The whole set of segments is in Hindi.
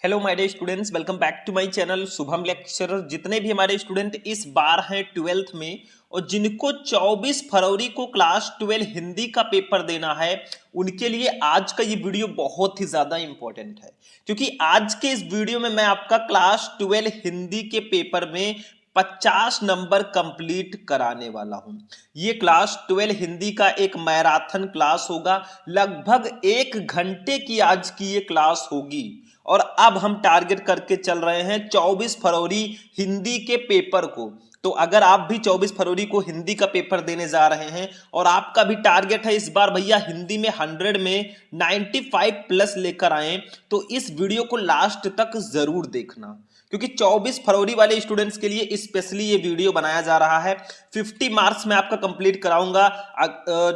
Hello my dear students, welcome back to my channel Shubham lecturer. जितने भी हमारे स्टूडेंट इस बार हैं 12th में और जिनको 24 फरवरी को क्लास 12 हिंदी का पेपर देना है, उनके लिए आज का ये वीडियो बहुत ही ज़्यादा इंपॉर्टेंट है। क्योंकि आज के इस वीडियो में मैं आपका क्लास 12 हिंदी के पेपर में 50 नंबर कंप्लीट कराने वाला हूं। ये क्लास 12 हिंदी का एक मैराथन क्लास होगा। लगभग 1 घंटे की आज की ये क्लास होगी और अब हम टारगेट करके चल रहे हैं 24 फरवरी हिंदी के पेपर को। तो अगर आप भी 24 फरवरी को हिंदी का पेपर देने जा रहे हैं और आपका भी टारगेट है इस बार भैया हिंदी में 100 में 95 प्लस लेकर आए, तो इस वीडियो को लास्ट तक जरूर देखना। क्योंकि 24 फरवरी वाले स्टूडेंट्स के लिए स्पेशली ये वीडियो बनाया जा रहा है। 50 मार्क्स में आपका कंप्लीट कराऊंगा।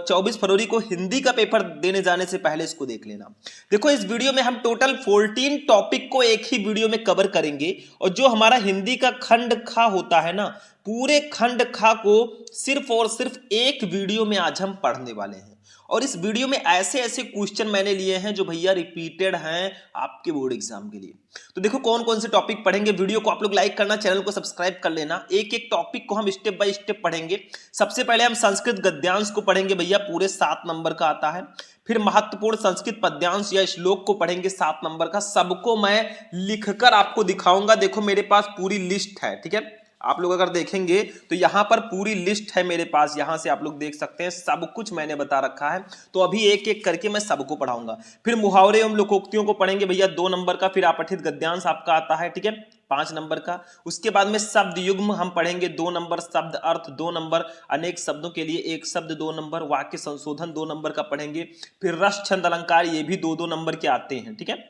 24 फरवरी को हिंदी का पेपर देने जाने से पहले इसको देख लेना। देखो, इस वीडियो में हम टोटल 14 टॉपिक को एक ही वीडियो में कवर करेंगे और जो हमारा हिंदी का खंड खा होता है ना, पूरे खंड खा को सिर्फ और सिर्फ एक वीडियो में आज हम पढ़ने वाले हैं। और इस वीडियो में ऐसे ऐसे क्वेश्चन मैंने लिए हैं जो भैया रिपीटेड हैं आपके बोर्ड एग्जाम के लिए। तो देखो कौन कौन से टॉपिक पढ़ेंगे। वीडियो को आप लोग लाइक करना, चैनल को सब्सक्राइब कर लेना। एक एक टॉपिक को हम स्टेप बाय स्टेप पढ़ेंगे। सबसे पहले हम संस्कृत गद्यांश को पढ़ेंगे भैया, पूरे 7 नंबर का आता है। फिर महत्वपूर्ण संस्कृत पद्यांश या श्लोक को पढ़ेंगे 7 नंबर का। सबको मैं लिखकर आपको दिखाऊंगा। देखो मेरे पास पूरी लिस्ट है, ठीक है। आप लोग अगर देखेंगे तो यहां पर पूरी लिस्ट है मेरे पास, यहां से आप लोग देख सकते हैं सब कुछ मैंने बता रखा है। तो अभी एक एक करके मैं सबको पढ़ाऊंगा। फिर मुहावरे एवं लोकोक्तियों को पढ़ेंगे भैया 2 नंबर का। फिर अपठित गद्यांश आपका आता है, ठीक है, 5 नंबर का। उसके बाद में शब्द युग्म हम पढ़ेंगे 2 नंबर, शब्द अर्थ 2 नंबर, अनेक शब्दों के लिए एक शब्द 2 नंबर, वाक्य संशोधन 2 नंबर का पढ़ेंगे। फिर रस छंद अलंकार, ये भी 2-2 नंबर के आते हैं, ठीक है,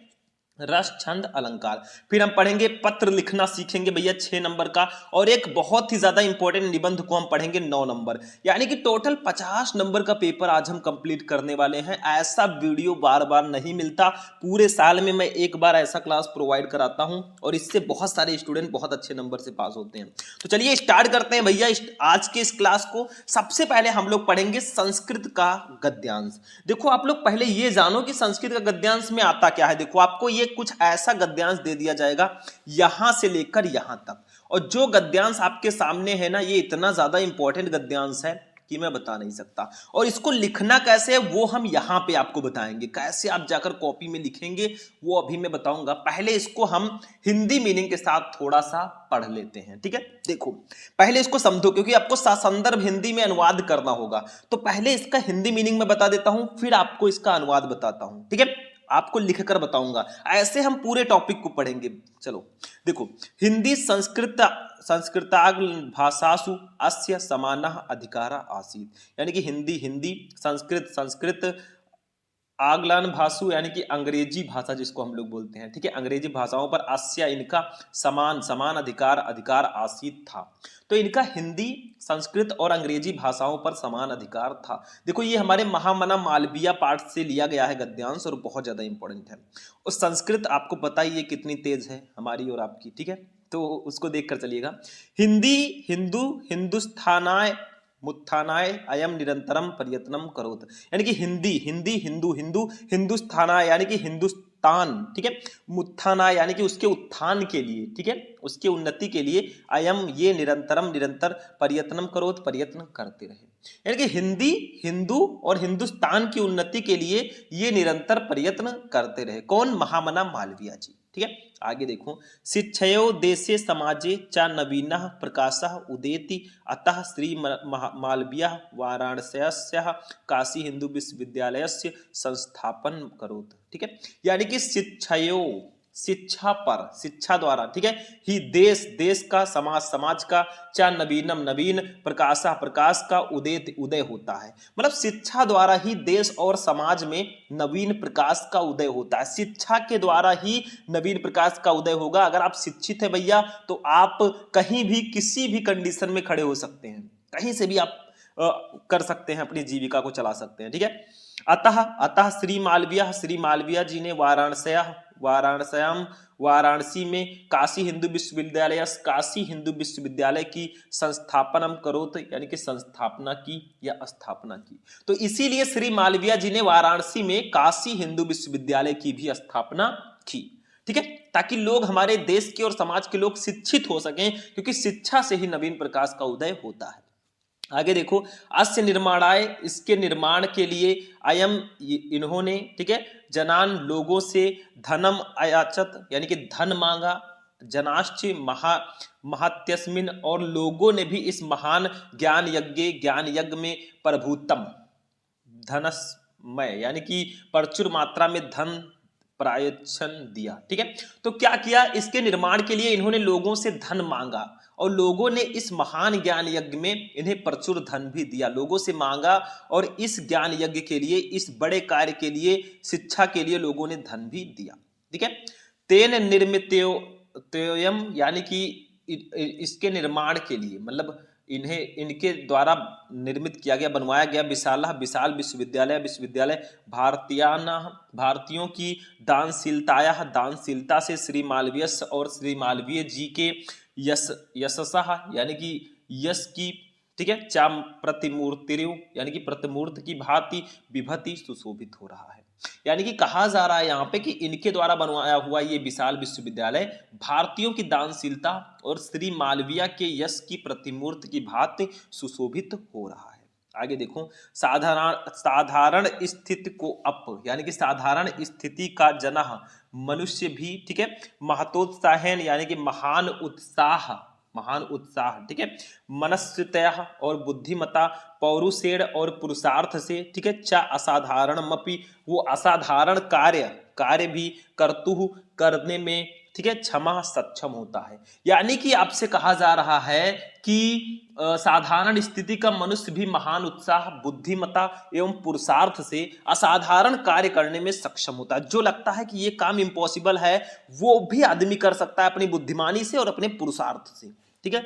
रस छंद अलंकार। फिर हम पढ़ेंगे पत्र लिखना सीखेंगे भैया 6 नंबर का। और एक बहुत ही ज्यादा इंपॉर्टेंट निबंध को हम पढ़ेंगे 9 नंबर। यानी कि टोटल 50 नंबर का पेपर आज हम कंप्लीट करने वाले हैं। ऐसा वीडियो बार बार नहीं मिलता। पूरे साल में मैं एक बार ऐसा क्लास प्रोवाइड कराता हूं और इससे बहुत सारे स्टूडेंट बहुत अच्छे नंबर से पास होते हैं। तो चलिए स्टार्ट करते हैं भैया आज के इस क्लास को। सबसे पहले हम लोग पढ़ेंगे संस्कृत का गद्यांश। देखो आप लोग पहले ये जानो कि संस्कृत का गद्यांश में आता क्या है। देखो आपको ये कुछ ऐसा गद्यांश दे दिया जाएगा यहां से लेकर यहां तक, और जो गद्यांश आपके सामने है ना, ये इतना ज्यादा इंपॉर्टेंट गद्यांश है कि मैं बता नहीं सकता। और इसको लिखना कैसे है वो हम यहां पे आपको बताएंगे। कैसे आप जाकर कॉपी में लिखेंगे वो अभी मैं बताऊंगा। पहले इसको हम हिंदी मीनिंग के साथ थोड़ा सा पढ़ लेते हैं, ठीक है। देखो पहले इसको समझो, क्योंकि आपको संदर्भ हिंदी में अनुवाद करना होगा। तो पहले इसका हिंदी मीनिंग में बता देता हूं, फिर आपको इसका अनुवाद बताता हूं, ठीक है। आपको लिखकर बताऊंगा। ऐसे हम पूरे टॉपिक को पढ़ेंगे। चलो देखो, हिंदी संस्कृताग भाषासु अस्य समानः अधिकार आसीत्। यानी कि हिंदी हिंदी, संस्कृत आग्लान भाषु यानी कि अंग्रेजी भाषा जिसको हम लोग बोलते हैं, ठीक है, अंग्रेजी भाषाओं पर अस्य इनका समान अधिकार आसीत था। तो इनका हिंदी, संस्कृत और अंग्रेजी भाषाओं पर समान अधिकार था। देखो ये हमारे महामना मालवीय पाठ से लिया गया है गद्यांश और बहुत ज्यादा इंपॉर्टेंट है। और संस्कृत आपको पता ही है कितनी तेज है हमारी और आपकी, ठीक है, तो उसको देख कर चलिएगा। हिंदी हिंदू हिंदुस्थानाय मुत्थानाय अयम निरंतरम प्रयत्नम करोत। यानी कि हिंदी हिंदी हिंदू हिंदू हिंदुस्थानाय यानी कि हिंदुस्तान, ठीक है, मुत्थानाय यानी कि उसके उत्थान के लिए, ठीक है, उसके उन्नति के लिए, अयम ये निरंतरम निरंतर, प्रयत्नम करोत प्रयत्न करते रहे। यानी कि हिंदी हिंदू और हिंदुस्तान की उन्नति के लिए ये निरंतर प्रयत्न करते रहे। कौन? महामना मालवीय जी, ठीक है। आगे देखो, शिक्षयो देशे समाजे च नवीनः प्रकाशः उदेति अतः श्री मालवीयः वाराणस्याः काशी हिंदू विश्वविद्यालयस्य संस्थापन करोत्, ठीक है। यानी कि शिक्षयो, शिक्षा पर, शिक्षा द्वारा, ठीक है, ही देश का, समाज का, चा नवीनम नवीन, प्रकाशा प्रकाश का, उदय होता है। मतलब शिक्षा द्वारा ही देश और समाज में नवीन प्रकाश का उदय होता है। शिक्षा के द्वारा ही नवीन प्रकाश का उदय होगा। अगर आप शिक्षित है भैया तो आप कहीं भी किसी भी कंडीशन में खड़े हो सकते हैं, कहीं से भी आप कर सकते हैं, अपनी जीविका को चला सकते हैं, ठीक है। अतः अतः श्री मालवीय जी ने वाराणसी में काशी हिंदू विश्वविद्यालय की संस्थापनम करोत, यानी कि संस्थापना की या स्थापना की। तो इसीलिए श्री मालवीय जी ने वाराणसी में काशी हिंदू विश्वविद्यालय की भी स्थापना की, ठीक है, ताकि लोग, हमारे देश के और समाज के लोग शिक्षित हो सकें, क्योंकि शिक्षा से ही नवीन प्रकाश का उदय होता है। आगे देखो, अस्य निर्माणाय, इसके निर्माण के लिए, अयम, इन्होंने, ठीक है, जनान, लोगों से, धनम अयाचत, यानी कि धन मांगा, जनाश्च महात्यस्मिन, और लोगों ने भी इस महान ज्ञान यज्ञ में प्रभुतम, धनस्मय, यानी कि प्रचुर मात्रा में धन प्रायच्छन दिया। ठीक है, तो क्या किया, इसके निर्माण के लिए इन्होंने लोगों से धन मांगा, और लोगों ने इस महान ज्ञान यज्ञ में इन्हें प्रचुर धन भी दिया। लोगों से मांगा और इस ज्ञान यज्ञ के लिए, इस बड़े कार्य के लिए, शिक्षा के लिए लोगों ने धन भी दिया। ठीक है, तेन निर्मितोयम, यानी कि इसके निर्माण के लिए, मतलब इन्हें, इनके द्वारा निर्मित किया गया, बनवाया गया, विशाल विश्वविद्यालय भारतीयों की दानशीलता से श्री मालवीय और श्री मालवीय जी के यशसा, यानी कि यश की, ठीक है, चा प्रतिमूर्ति, यानी कि प्रतिमूर्ति की भांति विभति सुशोभित हो रहा है। यानी कि कहा जा रहा है यहाँ पे कि इनके द्वारा बनवाया हुआ ये विशाल विश्वविद्यालय भारतीयों की दानशीलता और श्री मालवीय के यश की प्रतिमूर्ति की भांति सुशोभित हो रहा है। आगे देखो, साधारण स्थिति को अप, यानी कि साधारण स्थिति का जनः मनुष्य भी, ठीक है, महतोत्साहन, यानी कि महान उत्साह, ठीक है, मनस्वितया और बुद्धिमता, पौरुषेण और पुरुषार्थ से, ठीक है, च असाधारणमपि, वो असाधारण कार्य भी कर्तुः, करने में, ठीक है, क्षमा सक्षम होता है। यानी कि आपसे कहा जा रहा है कि साधारण स्थिति का मनुष्य भी महान उत्साह, बुद्धिमता एवं पुरुषार्थ से असाधारण कार्य करने में सक्षम होता है। जो लगता है कि ये काम इम्पॉसिबल है, वो भी आदमी कर सकता है अपनी बुद्धिमानी से और अपने पुरुषार्थ से। ठीक है,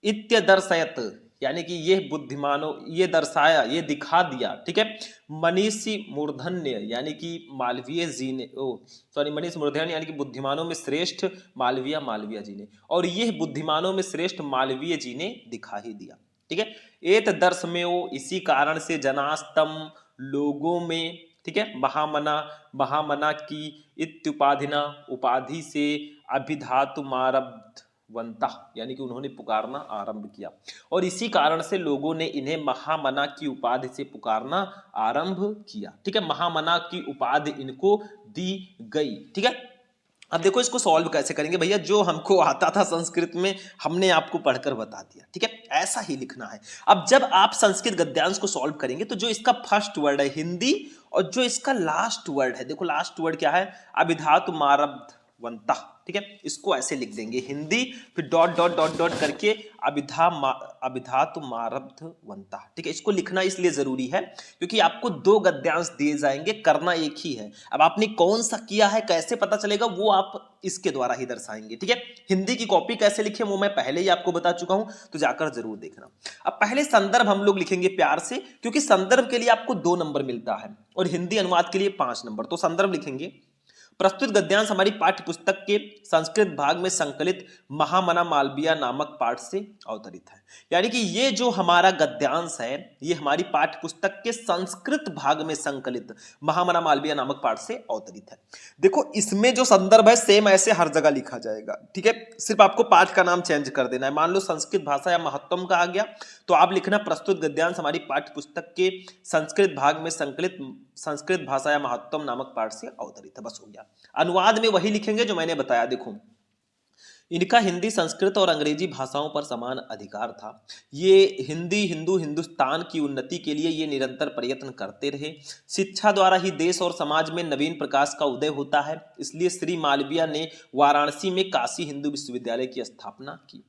इत्यदर्शयत, यानी कि ये बुद्धिमानों, ये दर्शाया, ये दिखा दिया। ठीक है, मनीषी मूर्धन्य, यानी कि मालवीय जी ने, मनीष मूर्धन्य, यानी कि बुद्धिमानों में श्रेष्ठ मालवीय जी ने, और ये बुद्धिमानों में श्रेष्ठ मालवीय जी ने दिखा ही दिया। ठीक है, एत दर्श में वो, इसी कारण से जनास्तम, लोगों में, ठीक है, महामना की इत्युपाधिना, उपाधि से, अभिधातुमारब्ध वंता, यानी कि उन्होंने पुकारना आरंभ किया, और इसी कारण से लोगों ने इन्हें महामना की उपाधि से पुकारना आरंभ किया। ठीक है, महामना की उपाधि इनको दी गई। ठीक है, अब देखो इसको सॉल्व कैसे करेंगे भैया, जो हमको आता था संस्कृत में हमने आपको पढ़कर बता दिया। ठीक है, ऐसा ही लिखना है। अब जब आप संस्कृत गद्यांश को सॉल्व करेंगे तो जो इसका फर्स्ट वर्ड है हिंदी, और जो इसका लास्ट वर्ड है, देखो लास्ट वर्ड क्या है, अभिधातु मारब्ध वंता। ठीक है, इसको ऐसे लिख देंगे हिंदी, फिर डॉट डॉट डॉट डॉट करके अभिधातु मारब्ध वंता। ठीक है, इसको लिखना इसलिए जरूरी है क्योंकि आपको दो गद्यांश दिए जाएंगे, करना एक ही है। अब आपने कौन सा किया है, कैसे पता चलेगा, वो आप इसके द्वारा ही दर्शाएंगे। ठीक है, हिंदी की कॉपी कैसे लिखे वो मैं पहले ही आपको बता चुका हूं, तो जाकर जरूर देखना। अब पहले संदर्भ हम लोग लिखेंगे प्यार से, क्योंकि संदर्भ के लिए आपको 2 नंबर मिलता है और हिंदी अनुवाद के लिए 5 नंबर। तो संदर्भ लिखेंगे, प्रस्तुत गद्यांश हमारी पाठ्य पुस्तक के संस्कृत भाग में संकलित महामना मालवीय नामक पाठ से अवतरित है। यानी कि ये जो हमारा गद्यांश है, ये हमारी पाठ्य पुस्तक के संस्कृत भाग में संकलित महामना मालवीय नामक पाठ से अवतरित है। देखो इसमें जो संदर्भ है सेम ऐसे हर जगह लिखा जाएगा। ठीक है, सिर्फ आपको पाठ का नाम चेंज कर देना है। मान लो संस्कृत भाषा या महत्वम का आ गया तो आप लिखना प्रस्तुत गद्यांश हमारी पाठ्य पुस्तक के संस्कृत भाग में संकलित संस्कृत भाषा या महत्वम नामक पाठ से अवतरित है, बस हो गया। अनुवाद में वही लिखेंगे जो मैंने बताया। देखो इनका हिंदी, संस्कृत और अंग्रेजी भाषाओं पर समान अधिकार था। ये हिंदुस्तान की उन्नति के लिए ये निरंतर प्रयत्न करते रहे। शिक्षा द्वारा ही देश और समाज में नवीन प्रकाश का उदय होता है, इसलिए श्री मालवीय ने वाराणसी में काशी हिंदू विश्वविद्यालय की स्थापना की।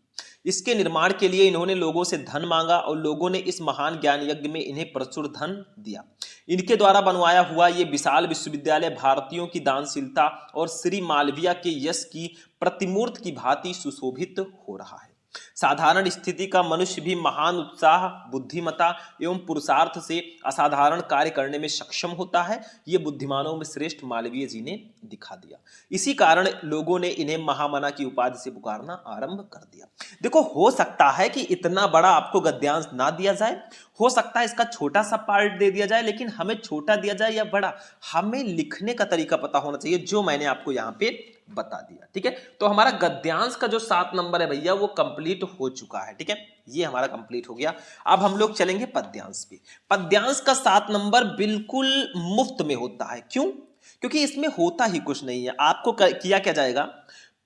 इसके निर्माण के लिए इन्होंने लोगों से धन मांगा और लोगों ने इस महान ज्ञान यज्ञ में इन्हें प्रचुर धन दिया। इनके द्वारा बनवाया हुआ ये विशाल विश्वविद्यालय भारतीयों की दानशीलता और श्री मालवीय के यश की प्रतिमूर्ति की भांति सुशोभित हो रहा है। साधारण स्थिति का मनुष्य भी महान उत्साह, बुद्धिमता एवं पुरुषार्थ से असाधारण कार्य करने में सक्षम होता है, ये बुद्धिमानों में श्रेष्ठ मालवीय जी ने दिखा दिया। इसी कारण लोगों ने इन्हें महामना की उपाधि से पुकारना आरंभ कर दिया। देखो हो सकता है कि इतना बड़ा आपको गद्यांश ना दिया जाए, हो सकता है इसका छोटा सा पार्ट दे दिया जाए, लेकिन हमें छोटा दिया जाए या बड़ा, हमें लिखने का तरीका पता होना चाहिए, जो मैंने आपको यहाँ पे बता दिया। ठीक है, तो हमारा गद्यांश का जो 7 नंबर है भैया वो कंप्लीट हो चुका है। ठीक है, ये हमारा कंप्लीट हो गया। अब हम लोग चलेंगे पद्यांश पे। पद्यांश का 7 नंबर बिल्कुल मुफ्त में होता है। क्यों? क्योंकि इसमें होता ही कुछ नहीं है। आपको किया क्या जाएगा,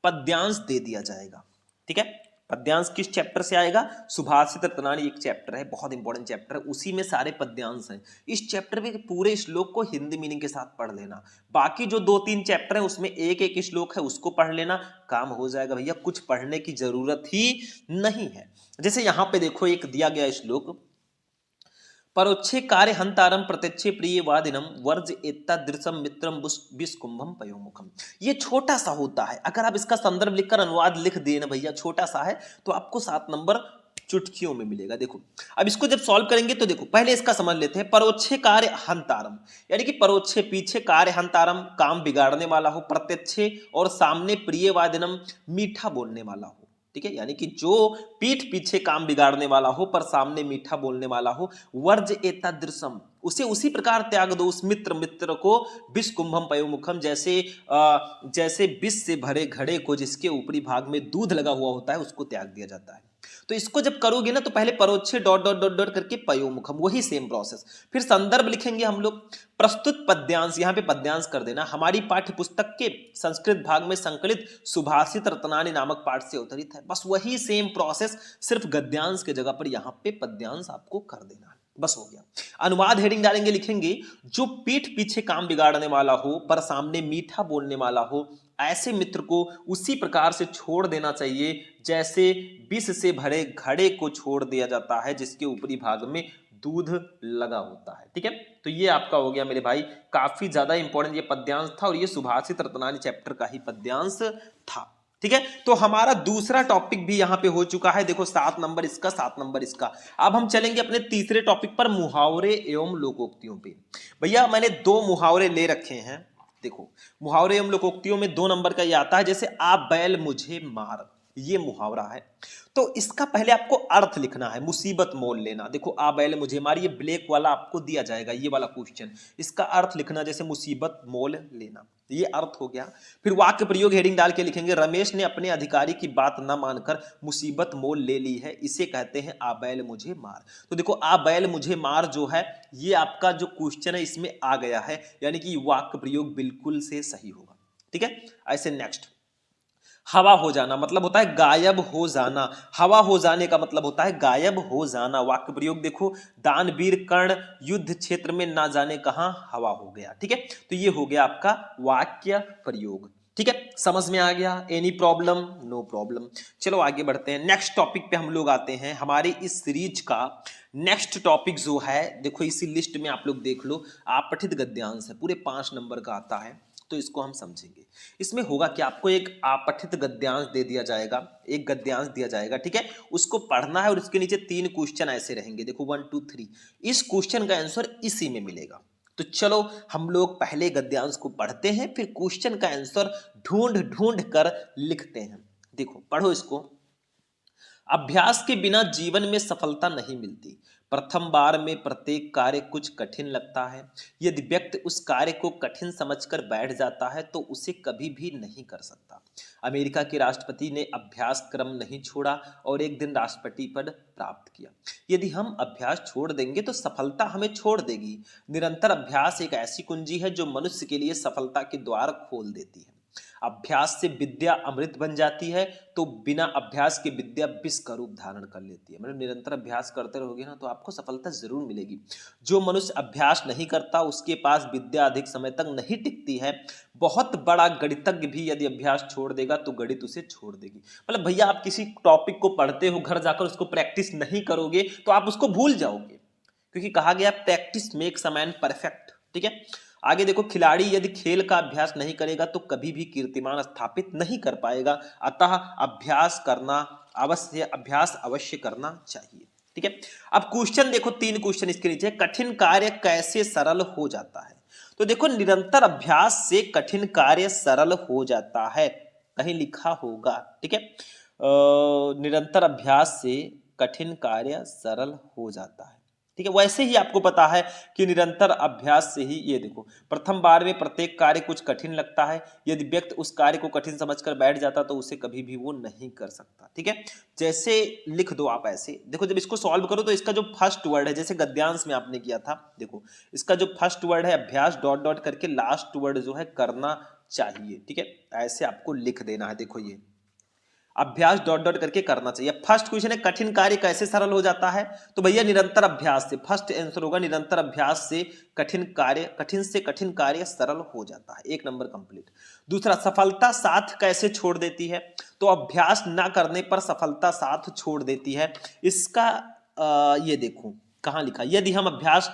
पद्यांश दे दिया जाएगा। ठीक है, पद्यांश किस चैप्टर से आएगा, सुभाषित रत्नावली एक चैप्टर है, बहुत इंपॉर्टेंट चैप्टर है, उसी में सारे पद्यांश हैं। इस चैप्टर में पूरे श्लोक को हिंदी मीनिंग के साथ पढ़ लेना। बाकी जो 2-3 चैप्टर है उसमें एक एक श्लोक है, उसको पढ़ लेना, काम हो जाएगा भैया, कुछ पढ़ने की जरूरत ही नहीं है। जैसे यहां पे देखो एक दिया गया श्लोक, परोक्षे कार्य हंतारम प्रत्यक्षे प्रिय वादिनम वर्ज एत्तादृशम मित्रम विस्कुंभम पयोमुखम। ये छोटा सा होता है, अगर आप इसका संदर्भ लिखकर अनुवाद लिख देना भैया, छोटा सा है, तो आपको 7 नंबर चुटकियों में मिलेगा। देखो अब इसको जब सॉल्व करेंगे तो देखो पहले इसका समझ लेते हैं। परोक्षे कार्य हंतारम यानी कि परोक्षे पीछे, कार्य हंतारम काम बिगाड़ने वाला हो, प्रत्यक्षे और सामने, प्रिय वादिनम मीठा बोलने वाला हो। ठीक है, यानी कि जो पीठ पीछे काम बिगाड़ने वाला हो पर सामने मीठा बोलने वाला हो। वर्ज एतादृशम, उसे उसी प्रकार त्याग दो, उस मित्र को, विष कुंभम पयोमुखम, जैसे विष से भरे घड़े को जिसके ऊपरी भाग में दूध लगा हुआ होता है उसको त्याग दिया जाता है। तो इसको जब करोगे ना तो पहले परोक्षे डॉट डॉट डॉट डॉट करके पयोमुखम, वही सेम प्रोसेस। फिर संदर्भ लिखेंगे हम लोग, प्रस्तुत पद्यांश, यहां पे पद्यांश कर देना, हमारी पाठ्य पुस्तक के संस्कृत भाग में संकलित सुभाषित रत्नावली नामक पाठ से अवतरित है। बस वही सेम प्रोसेस, सिर्फ गद्यांश के जगह पर यहां पे पद्यांश आपको कर देना है, बस हो गया। अनुवाद हेडिंग डालेंगे, लिखेंगे जो पीठ पीछे काम बिगाड़ने वाला हो पर सामने मीठा बोलने वाला हो, ऐसे मित्र को उसी प्रकार से छोड़ देना चाहिए जैसे विष से भरे घड़े को छोड़ दिया जाता है जिसके ऊपरी भाग में दूध लगा होता है। ठीक है, तो ये आपका हो गया मेरे भाई, काफी ज्यादा इंपॉर्टेंट ये पद्यांश था और ये सुभाषित रत्नावली चैप्टर का ही पद्यांश था। ठीक है, तो हमारा दूसरा टॉपिक भी यहां पे हो चुका है। देखो 7 नंबर इसका, 7 नंबर इसका। अब हम चलेंगे अपने तीसरे टॉपिक पर, मुहावरे एवं लोकोक्तियों पे। भैया मैंने 2 मुहावरे ले रखे हैं। देखो मुहावरे एवं लोकोक्तियों में 2 नंबर का ये आता है, जैसे आ बैल मुझे मार, ये मुहावरा है। तो इसका पहले आपको अर्थ लिखना है, मुसीबत मोल लेना। देखो आ बैल मुझे मार, ये ब्लैक वाला आपको दिया जाएगा, ये वाला क्वेश्चन, इसका अर्थ लिखना जैसे मुसीबत मोल लेना, ये अर्थ हो गया। फिर वाक्य प्रयोग हेडिंग डाल के लिखेंगे, रमेश ने अपने अधिकारी की बात न मानकर मुसीबत मोल ले ली है, इसे कहते हैं आ बैल मुझे मार। तो देखो आ बैल मुझे मार जो है ये आपका जो क्वेश्चन है इसमें आ गया है, यानी कि वाक्य प्रयोग बिल्कुल से सही होगा। ठीक है, ऐसे नेक्स्ट, हवा हो जाना मतलब होता है गायब हो जाना, हवा हो जाने का मतलब होता है गायब हो जाना। वाक्य प्रयोग देखो, दानवीर कर्ण युद्ध क्षेत्र में ना जाने कहां हवा हो गया। ठीक है, तो ये हो गया आपका वाक्य प्रयोग। ठीक है, समझ में आ गया, एनी प्रॉब्लम? No problem. चलो आगे बढ़ते हैं, नेक्स्ट टॉपिक पे हम लोग आते हैं। हमारी इस सीरीज का नेक्स्ट टॉपिक जो है, देखो इसी लिस्ट में आप लोग देख लो, आपठित गद्यांश है, पूरे 5 नंबर का आता है, तो इसको हम समझेंगे। इसमें होगा कि आपको एक आपठित गद्यांश दे दिया जाएगा, एक गद्यांश दिया जाएगा। ठीक है, उसको पढ़ना है और इसके नीचे 3 क्वेश्चन ऐसे रहेंगे, देखो 1 2 3, इस क्वेश्चन का आंसर इसी में मिलेगा। तो चलो हम लोग पहले गद्यांश को पढ़ते हैं, फिर क्वेश्चन का आंसर ढूंढ ढूंढ कर लिखते हैं। देखो पढ़ो इसको, अभ्यास के बिना जीवन में सफलता नहीं मिलती, प्रथम बार में प्रत्येक कार्य कुछ कठिन लगता है, यदि व्यक्ति उस कार्य को कठिन समझकर बैठ जाता है तो उसे कभी भी नहीं कर सकता। अमेरिका के राष्ट्रपति ने अभ्यास क्रम नहीं छोड़ा और एक दिन राष्ट्रपति पद प्राप्त किया। यदि हम अभ्यास छोड़ देंगे तो सफलता हमें छोड़ देगी। निरंतर अभ्यास एक ऐसी कुंजी है जो मनुष्य के लिए सफलता के द्वार खोल देती है। अभ्यास से विद्या अमृत बन जाती है, तो बिना अभ्यास के विद्या विष का रूप धारण कर लेती है। मतलब निरंतर अभ्यास करते रहोगे ना तो आपको सफलता जरूर मिलेगी। जो मनुष्य अभ्यास नहीं करता उसके पास विद्या अधिक समय तक नहीं टिकती है। बहुत बड़ा गणितज्ञ भी यदि अभ्यास छोड़ देगा तो गणित उसे छोड़ देगी। मतलब भैया आप किसी टॉपिक को पढ़ते हो, घर जाकर उसको प्रैक्टिस नहीं करोगे तो आप उसको भूल जाओगे, क्योंकि कहा गया practice makes a man perfect. ठीक है, आगे देखो, खिलाड़ी यदि खेल का अभ्यास नहीं करेगा तो कभी भी कीर्तिमान स्थापित नहीं कर पाएगा, अतः अभ्यास अवश्य करना चाहिए। ठीक है, अब क्वेश्चन देखो, 3 क्वेश्चन इसके नीचे, कठिन कार्य कैसे सरल हो जाता है। तो देखो निरंतर अभ्यास से कठिन कार्य सरल हो जाता है, कहीं लिखा होगा। ठीक है, निरंतर अभ्यास से कठिन कार्य सरल हो जाता है। ठीक है। वैसे ही आपको पता है कि निरंतर अभ्यास से ही, ये देखो, प्रथम बार में प्रत्येक कार्य कुछ कठिन लगता है, यदि व्यक्ति उस कार्य को कठिन समझकर बैठ जाता तो उसे कभी भी वो नहीं कर सकता। ठीक है, जैसे लिख दो आप ऐसे, देखो जब इसको सॉल्व करो तो इसका जो फर्स्ट वर्ड है, जैसे गद्यांश में आपने किया था, देखो इसका जो फर्स्ट वर्ड है अभ्यास डॉट डॉट करके लास्ट वर्ड जो है करना चाहिए। ठीक है, ऐसे आपको लिख देना है। देखो ये अभ्यास डॉट डॉट करके करना चाहिए। फर्स्ट क्वेश्चन है कठिन कार्य कैसे सरल हो जाता है, तो भैया निरंतर अभ्यास से, फर्स्ट आंसर होगा निरंतर अभ्यास से कठिन से कठिन कार्य सरल हो जाता है। एक नंबर कंप्लीट। दूसरा, सफलता साथ कैसे छोड़ देती है, तो अभ्यास ना करने पर सफलता साथ छोड़ देती है। इसका ये देखो कहां लिखा, यदि हम अभ्यास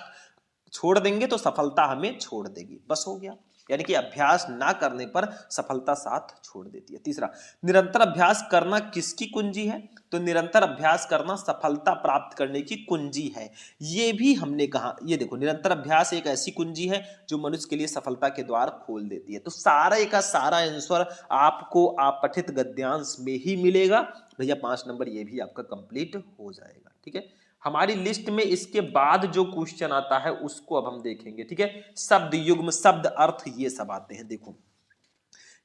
छोड़ देंगे तो सफलता हमें छोड़ देगी, बस हो गया। यानी कि अभ्यास ना करने पर सफलता साथ छोड़ देती है। तीसरा, निरंतर अभ्यास करना किसकी कुंजी है, तो निरंतर अभ्यास करना सफलता प्राप्त करने की कुंजी है। ये भी हमने कहा, ये देखो निरंतर अभ्यास एक ऐसी कुंजी है जो मनुष्य के लिए सफलता के द्वार खोल देती है। तो सारा का सारा आंसर आपको आप पठित गद्यांश में ही मिलेगा भैया। 5 नंबर ये भी आपका कंप्लीट हो जाएगा। ठीक है, हमारी लिस्ट में इसके बाद जो क्वेश्चन आता है उसको अब हम देखेंगे। ठीक है, शब्द युग्म, शब्द अर्थ, ये सब आते हैं। देखो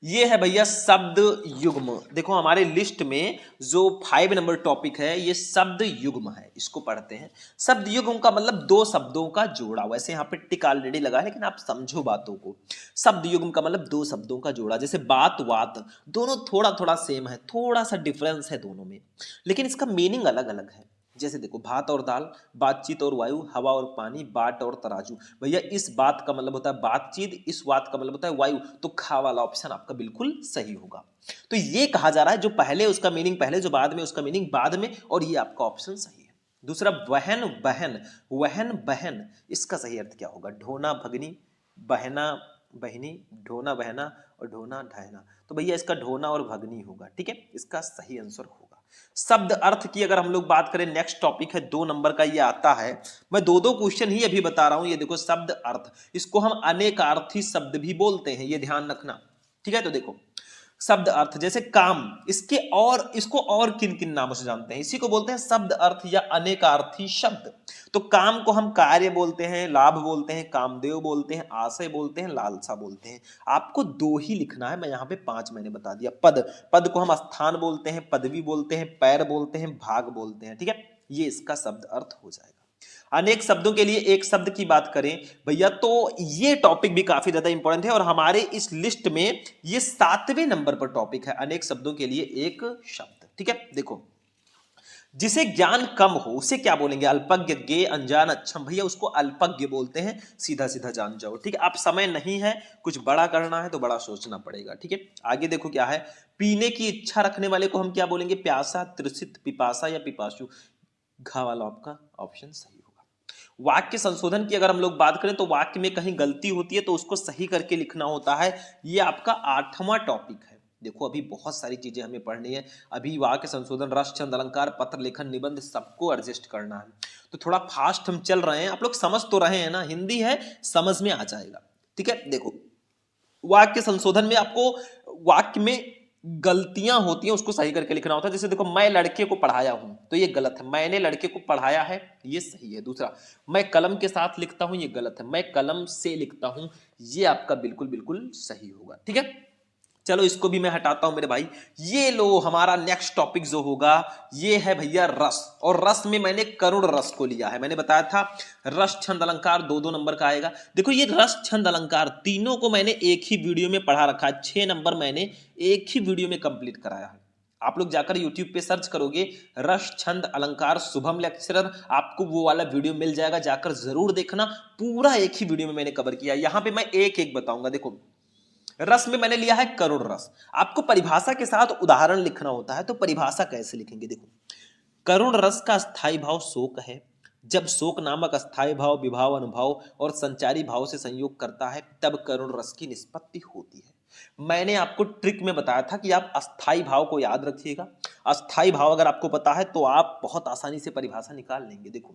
ये है भैया शब्द युग्म। देखो हमारे लिस्ट में जो 5 नंबर टॉपिक है ये शब्द युग्म है, इसको पढ़ते हैं। शब्द युग्म का मतलब दो शब्दों का जोड़ा। वैसे यहाँ पे टिक ऑलरेडी लगा है लेकिन आप समझो बातों को। शब्द युग्म का मतलब दो शब्दों का जोड़ा, जैसे बात वात, दोनों थोड़ा थोड़ा सेम है, थोड़ा सा डिफरेंस है दोनों में, लेकिन इसका मीनिंग अलग अलग है। जैसे देखो भात और दाल, बातचीत और वायु, हवा और पानी, बाट और तराजू। भैया इस बात का मतलब होता है बातचीत, इस बात का मतलब होता है वायु, तो खा वाला ऑप्शन आपका बिल्कुल सही होगा। तो ये कहा जा रहा है जो पहले उसका मीनिंग पहले, जो बाद में उसका मीनिंग बाद में, और ये आपका ऑप्शन सही है। दूसरा, वहन बहन, वहन बहन, इसका सही अर्थ क्या होगा, ढोना भगनी, बहना बहनी, ढोना बहना और ढोना ढहना। तो भैया इसका ढोना और भगनी होगा। ठीक है, इसका सही आंसर होगा। शब्द अर्थ की अगर हम लोग बात करें, नेक्स्ट टॉपिक है 2 नंबर का, ये आता है। मैं दो दो क्वेश्चन ही अभी बता रहा हूं। ये देखो शब्द अर्थ, इसको हम अनेकार्थी शब्द भी बोलते हैं, ये ध्यान रखना। ठीक है, तो देखो शब्द अर्थ, जैसे काम, इसको और किन किन नामों से जानते हैं, इसी को बोलते हैं शब्द अर्थ या अनेकार्थी शब्द। तो काम को हम कार्य बोलते हैं, लाभ बोलते हैं, कामदेव बोलते हैं, आशय बोलते हैं, लालसा बोलते हैं। आपको दो ही लिखना है, मैं यहाँ पे 5 मैंने बता दिया। पद, पद को हम स्थान बोलते हैं, पदवी बोलते हैं, पैर बोलते हैं, भाग बोलते हैं। ठीक है, ये इसका शब्द अर्थ हो जाएगा। अनेक शब्दों के लिए एक शब्द की बात करें भैया, तो ये टॉपिक भी काफी ज्यादा इंपॉर्टेंट है और हमारे इस लिस्ट में ये 7वें नंबर पर टॉपिक है, अनेक शब्दों के लिए एक शब्द। ठीक है, देखो जिसे ज्ञान कम हो उसे क्या बोलेंगे, अल्पज्ञ, गे, अनजान, अक्षम। भैया उसको अल्पज्ञ बोलते हैं, सीधा सीधा जान जाओ। ठीक है, अब समय नहीं है, कुछ बड़ा करना है तो बड़ा सोचना पड़ेगा। ठीक है, आगे देखो क्या है, पीने की इच्छा रखने वाले को हम क्या बोलेंगे, प्यासा, तृषित, पिपासा या पिपासु। घा वाला आपका ऑप्शन सही होगा। वाक्य संशोधन की अगर हम लोग बात करें तो वाक्य में कहीं गलती होती है तो उसको सही करके लिखना होता है। ये आपका 8वां टॉपिक है। देखो अभी बहुत सारी चीजें हमें पढ़नी है। अभी वाक्य संशोधन, रस, छंद, अलंकार, पत्र लेखन, निबंध, सबको एडजस्ट करना है। तो थोड़ा फास्ट हम चल रहे हैं, आप लोग समझ तो रहे हैं ना, हिंदी है समझ में आ जाएगा। ठीक है, देखो वाक्य संशोधन में आपको वाक्य में गलतियां होती हैं उसको सही करके लिखना होता है। जैसे देखो मैं लड़के को पढ़ाया हूं, तो ये गलत है, मैंने लड़के को पढ़ाया है, ये सही है। दूसरा, मैं कलम के साथ लिखता हूं, ये गलत है, मैं कलम से लिखता हूं, ये आपका बिल्कुल बिल्कुल सही होगा। ठीक है, चलो इसको भी मैं हटाता हूं मेरे भाई। ये लो हमारा नेक्स्ट टॉपिक जो होगा ये है भैया रस, और रस में मैंने करुण रस को लिया है। मैंने बताया था रस, छंद, अलंकार 2-2 नंबर का आएगा। देखो ये रस, छंद, अलंकार तीनों को मैंने एक ही वीडियो में पढ़ा रखा है, 6 नंबर मैंने एक ही वीडियो में कंप्लीट कराया है। आप लोग जाकर YouTube पे सर्च करोगे रस, छंद, अलंकार शुभम लेक्चरर, आपको वो वाला वीडियो मिल जाएगा, जाकर जरूर देखना। पूरा एक ही वीडियो में मैंने कवर किया। यहां पे मैं एक एक बताऊंगा। देखो रस में मैंने लिया है करुण रस। आपको परिभाषा के साथ उदाहरण लिखना होता है, तो परिभाषा कैसे लिखेंगे, देखो करुण रस का स्थायी भाव शोक है। जब शोक नामक स्थायी भाव विभाव, अनुभव और संचारी भाव से संयोग करता है तब करुण रस की निष्पत्ति होती है। मैंने आपको ट्रिक में बताया था कि आप अस्थाई भाव को याद रखिएगा। अस्थाई भाव अगर आपको पता है तो आप बहुत आसानी से परिभाषा निकाल लेंगे। देखो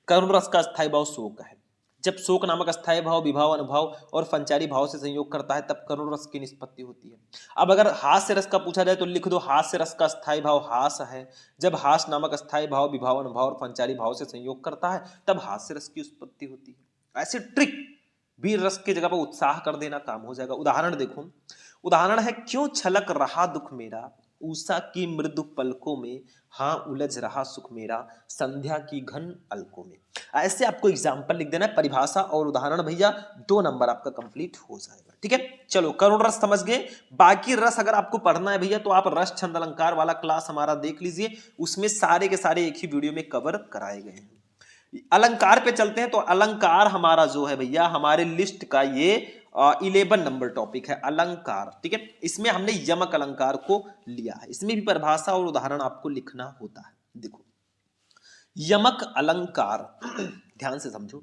करुण रस का अस्थाई भाव शोक है, जब शोक नामक अस्थायी भाव विभाव अनुभाव और संचारी भाव से संयोग करता है तब करुण रस की निष्पत्ति होती है। अब अगर हास्य रस का पूछा जाए तो लिख दो हास्य रस का अस्थायी भाव हास है। जब हास नामक अस्थायी भाव विभाव अनुभाव और संचारी भाव से संयोग करता है तब हास्य रस की उत्पत्ति होती है। ऐसे ट्रिक वीर रस की जगह पर उत्साह कर देना काम हो जाएगा। उदाहरण देखो, उदाहरण है क्यों छलक रहा दुख मेरा उषा की मृदु पलकों में, हाँ उलझ रहा सुख मेरा संध्या की घन अलकों में। ऐसे आपको एग्जाम्पल लिख देना है, परिभाषा और उदाहरण भैया 2 नंबर आपका कंप्लीट हो जाएगा। ठीक है, चलो करुण रस समझ गए। बाकी रस अगर आपको पढ़ना है भैया तो आप रस छंद अलंकार वाला क्लास हमारा देख लीजिए, उसमें सारे के सारे एक ही वीडियो में कवर कराए गए हैं। अलंकार पे चलते हैं, तो अलंकार हमारा जो है भैया हमारे लिस्ट का ये 11 नंबर टॉपिक है अलंकार। ठीक है, इसमें हमने यमक अलंकार को लिया है, इसमें भी परिभाषा और उदाहरण आपको लिखना होता है। देखो यमक अलंकार ध्यान से समझो।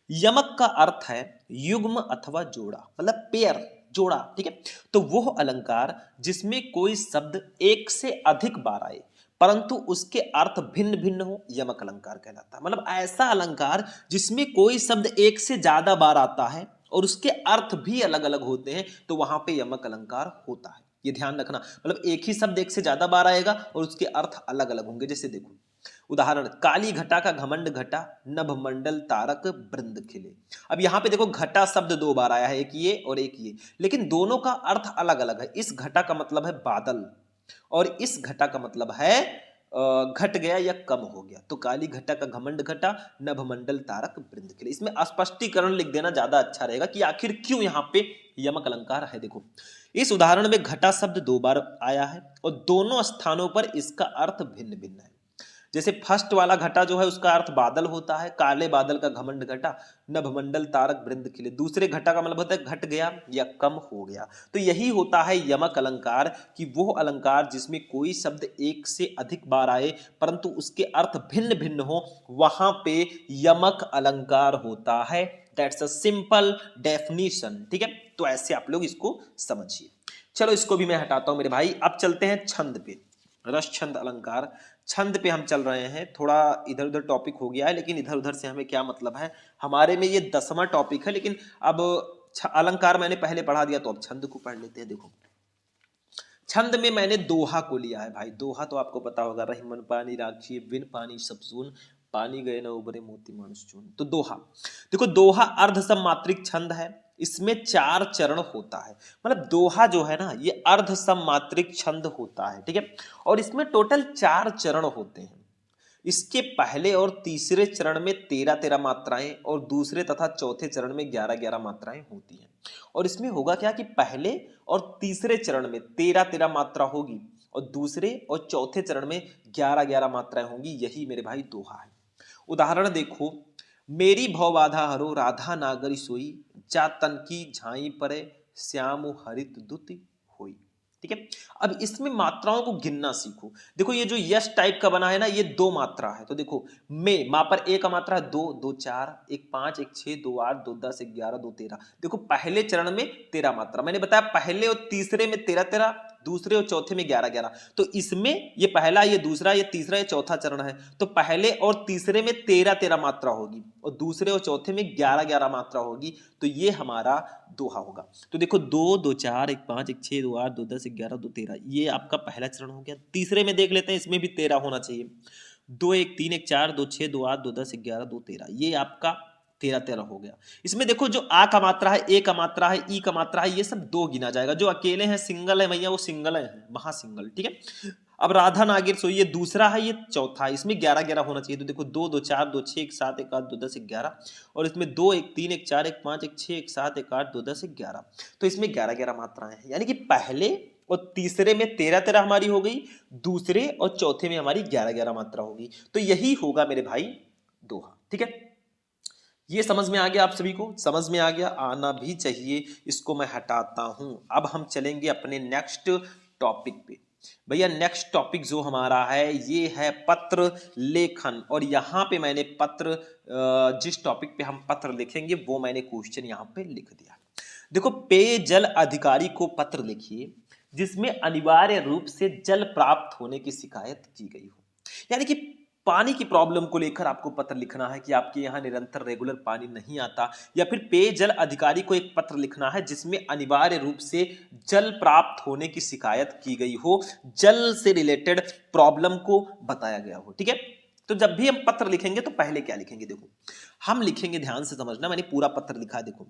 यमक का अर्थ है युग्म अथवा जोड़ा, मतलब पेयर, जोड़ा। ठीक है, तो वो अलंकार जिसमें कोई शब्द एक से अधिक बार आए परंतु उसके अर्थ भिन्न भिन्न हो, यमक अलंकार कहलाता है। मतलब ऐसा अलंकार जिसमें कोई शब्द एक से ज्यादा बार आता है और उसके अर्थ भी अलग अलग होते हैं, तो वहां पे यमक अलंकार होता है। ये ध्यान रखना, मतलब एक ही शब्द एक से ज्यादा बार आएगा और उसके अर्थ अलग अलग होंगे। जैसे देखो उदाहरण, काली घटा का घमंड घटा नभ मंडल तारक वृंद खिले। अब यहां पे देखो घटा शब्द 2 बार आया है, एक ये और एक ये, लेकिन दोनों का अर्थ अलग अलग है। इस घटा का मतलब है बादल और इस घटा का मतलब है घट गया या कम हो गया। तो काली घटा का घमंड घटा नभ मंडल तारक वृंद खिले। इसमें स्पष्टीकरण लिख देना ज्यादा अच्छा रहेगा कि आखिर क्यों यहां पे यमक अलंकार है। देखो इस उदाहरण में घटा शब्द 2 बार आया है और दोनों स्थानों पर इसका अर्थ भिन्न भिन्न है। जैसे फर्स्ट वाला घटा जो है उसका अर्थ बादल होता है, काले बादल का घमंड घटा नभमंडल तारक वृंद खिले। दूसरे घटा का मतलब होता है घट गया या कम हो गया। तो यही होता है यमक अलंकार, कि वो अलंकार जिसमें कोई शब्द एक से अधिक बार आए परंतु उसके अर्थ भिन्न भिन्न हो, वहां पे यमक अलंकार होता है। That's a simple definition. ठीक है, तो ऐसे आप लोग इसको समझिए। चलो इसको भी मैं हटाता हूं मेरे भाई। अब चलते हैं छंद पे, रस छंद अलंकार। छंद पे हम चल रहे हैं, थोड़ा इधर उधर टॉपिक हो गया है, लेकिन इधर उधर से हमें क्या मतलब है, हमारे में ये 10वां टॉपिक है, लेकिन अब अलंकार मैंने पहले पढ़ा दिया तो अब छंद को पढ़ लेते हैं। देखो छंद में मैंने दोहा को लिया है भाई। दोहा तो आपको पता होगा, रहीमन पानी राखिए बिन पानी सब सून, पानी गए न उबरे मोती मानुष चून। तो दोहा देखो, दोहा अर्ध सममात्रिक छंद है, इसमें 4 चरण होता है। मतलब दोहा जो है ना ये अर्ध सममात्रिक छंद होता है। ठीक है, और इसमें टोटल 4 चरण होते हैं। इसके पहले और तीसरे चरण में 13-13 मात्राएं और दूसरे तथा चौथे चरण में 11-11 मात्राएं होती हैं। और इसमें होगा क्या कि पहले और तीसरे चरण में 13-13 मात्रा होगी और दूसरे और चौथे चरण में 11-11 मात्राएं होंगी। यही मेरे भाई दोहा है। उदाहरण देखो, मेरी भवबाधा हरो राधा नागरी सोई, जा तन की झाई परे श्याम हरित दुति होई। ठीक है, अब इसमें मात्राओं को गिनना सीखो। देखो ये जो यश टाइप का बना है ना, ये 2 मात्रा है। तो देखो में मां पर ए का मात्रा है 2, 2 4, 1 5, 1 6, 2 8, 2 10, 1 11, 2 13। देखो पहले चरण में 13 मात्रा, मैंने बताया पहले और तीसरे में 13-13, दूसरे और चौथे में 11-11। तो इसमें ये पहला, ये दूसरा, ये तीसरा, ये चौथा चरण है। तो पहले और तीसरे में 13-13 मात्रा होगी और दूसरे और चौथे में 11-11 मात्रा होगी। तो ये हमारा दोहा होगा। तो देखो 2, 2 4, 1 5, 1 6, 2 8, 2 10, 1 11, 2 13, ये आपका पहला चरण हो गया। तीसरे में देख लेते हैं, इसमें भी 13 होना चाहिए। 2 1 3 1 4, 2 6, 2 8, 2 10, 11, 2 13, ये आपका 13-13 हो गया। इसमें देखो जो आ का मात्रा है, ए का मात्रा है, ई का मात्रा है, ये सब 2 गिना जाएगा। जो अकेले हैं सिंगल है भैया, वो सिंगल है, महासिंगल। ठीक है, अब राधा नागिर सो ये दूसरा है, ये चौथा है। इसमें 11-11 होना चाहिए। तो देखो 2 2 4, 2 6, 1 7, 1 8, 2 10, 11। और इसमें 2 1 3, 1 4, 1 5, 1 6, 1 7, 1 8, 2 10, 11। तो इसमें 11-11 मात्राएं हैं, यानी कि पहले और तीसरे में 13-13 हमारी हो गई, दूसरे और चौथे में हमारी 11-11 मात्रा होगी। तो यही होगा मेरे भाई दोहा। ठीक है, ये समझ में आ गया? आप सभी को समझ में आ गया? आना भी चाहिए। इसको मैं हटाता हूं। अब हम चलेंगे अपने नेक्स्ट टॉपिक पे। भैया नेक्स्ट टॉपिक जो हमारा है ये है पत्र लेखन। और यहाँ पे मैंने पत्र, जिस टॉपिक पे हम पत्र लिखेंगे वो मैंने क्वेश्चन यहाँ पे लिख दिया। देखो, पेयजल अधिकारी को पत्र लिखिए जिसमें अनिवार्य रूप से जल प्राप्त होने की शिकायत की गई हो। यानी कि पानी की प्रॉब्लम को लेकर आपको पत्र लिखना है कि आपके यहाँ निरंतर रेगुलर पानी नहीं आता, या फिर पेयजल अधिकारी को एक पत्र लिखना है जिसमें अनिवार्य रूप से जल प्राप्त होने की शिकायत की गई हो, जल से रिलेटेड प्रॉब्लम को बताया गया हो। ठीक है, तो जब भी हम पत्र लिखेंगे तो पहले क्या लिखेंगे, देखो हम लिखेंगे, ध्यान से समझना, मैंने पूरा पत्र लिखा है। देखो,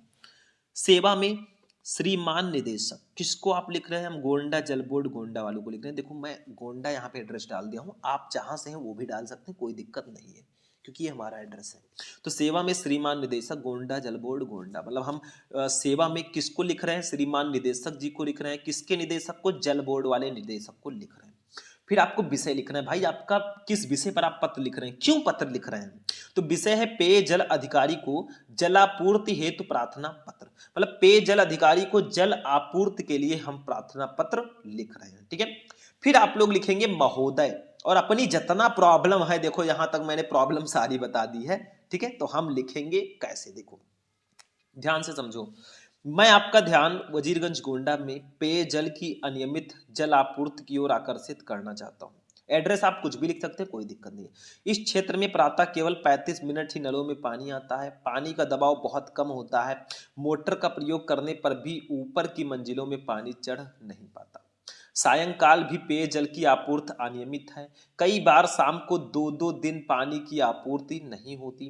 सेवा में श्रीमान निदेशक, किसको आप लिख रहे हैं, हम गोंडा जल बोर्ड गोंडा वालों को लिख रहे हैं। देखो मैं गोंडा यहाँ पे एड्रेस डाल दिया हूँ, आप जहां से हैं वो भी डाल सकते हैं, कोई दिक्कत नहीं है क्योंकि ये हमारा एड्रेस है। तो सेवा में श्रीमान निदेशक गोंडा जल बोर्ड गोंडा, मतलब हम सेवा में किसको लिख रहे हैं, श्रीमान निदेशक जी को लिख रहे हैं। किसके निदेशक को, जल बोर्ड वाले निदेशक को लिख रहे हैं। फिर आपको विषय लिखना है, भाई आपका किस विषय पर आप पत्र लिख रहे हैं, क्यों पत्र लिख रहे हैं। तो विषय है पेयजल अधिकारी को जलापूर्ति हेतु प्रार्थना पत्र, मतलब पेयजल अधिकारी को जल आपूर्ति के लिए हम प्रार्थना पत्र लिख रहे हैं। ठीक है, फिर आप लोग लिखेंगे महोदय, और अपनी जितना प्रॉब्लम है, देखो यहां तक मैंने प्रॉब्लम सारी बता दी है। ठीक है, तो हम लिखेंगे कैसे, देखो ध्यान से समझो। मैं आपका ध्यान वजीरगंज गोंडा में पेयजल की अनियमित जल आपूर्ति की ओर आकर्षित करना चाहता हूं। एड्रेस आप कुछ भी लिख सकते हैं, कोई दिक्कत नहीं है। इस क्षेत्र में प्रातः केवल 35 मिनट ही नलों में पानी आता है, पानी का दबाव बहुत कम होता है, मोटर का प्रयोग करने पर भी ऊपर की मंजिलों में पानी चढ़ नहीं पाता। सायंकाल भी पेयजल की आपूर्ति अनियमित है, कई बार शाम को 2-2 दिन पानी की आपूर्ति नहीं होती।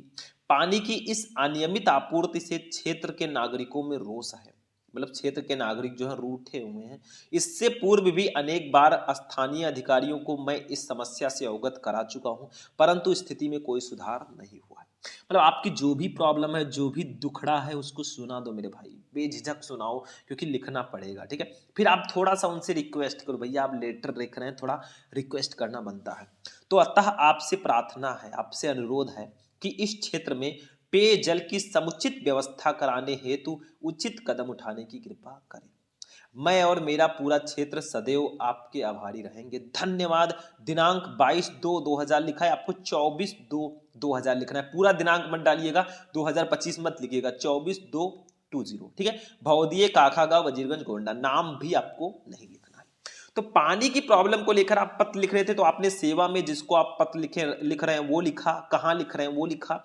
पानी की इस अनियमित आपूर्ति से क्षेत्र के नागरिकों में रोष है, मतलब क्षेत्र के नागरिक जो है रूठे हुए हैं। इससे पूर्व भी अनेक बार स्थानीय अधिकारियों को मैं इस समस्या से अवगत करा चुका हूं, परंतु स्थिति में कोई सुधार नहीं हुआ है। मतलब आपकी जो भी प्रॉब्लम है, जो भी दुखड़ा है, उसको सुना दो मेरे भाई, बेझिझक सुनाओ, क्योंकि लिखना पड़ेगा। ठीक है, फिर आप थोड़ा सा उनसे रिक्वेस्ट करो, भैया आप लेटर लिख रहे हैं, थोड़ा रिक्वेस्ट करना बनता है। तो अतः आपसे प्रार्थना है, आपसे अनुरोध है कि इस क्षेत्र में पेयजल की समुचित व्यवस्था कराने हेतु उचित कदम उठाने की कृपा करें। मैं और मेरा पूरा क्षेत्र सदैव आपके आभारी रहेंगे, धन्यवाद। दिनांक 22/2/2000 लिखा है, आपको 24/2/2000 लिखना है, पूरा दिनांक मत डालिएगा, 2025 मत लिखिएगा, 24/2/20। ठीक है, भवदीय काखा गांव वजीरगंज गोंडा, नाम भी आपको नहीं लिखना है। तो पानी की प्रॉब्लम को लेकर आप पत्र लिख रहे थे, तो आपने सेवा में जिसको आप पत्र लिख रहे हैं वो लिखा, कहाँ लिख रहे हैं वो लिखा,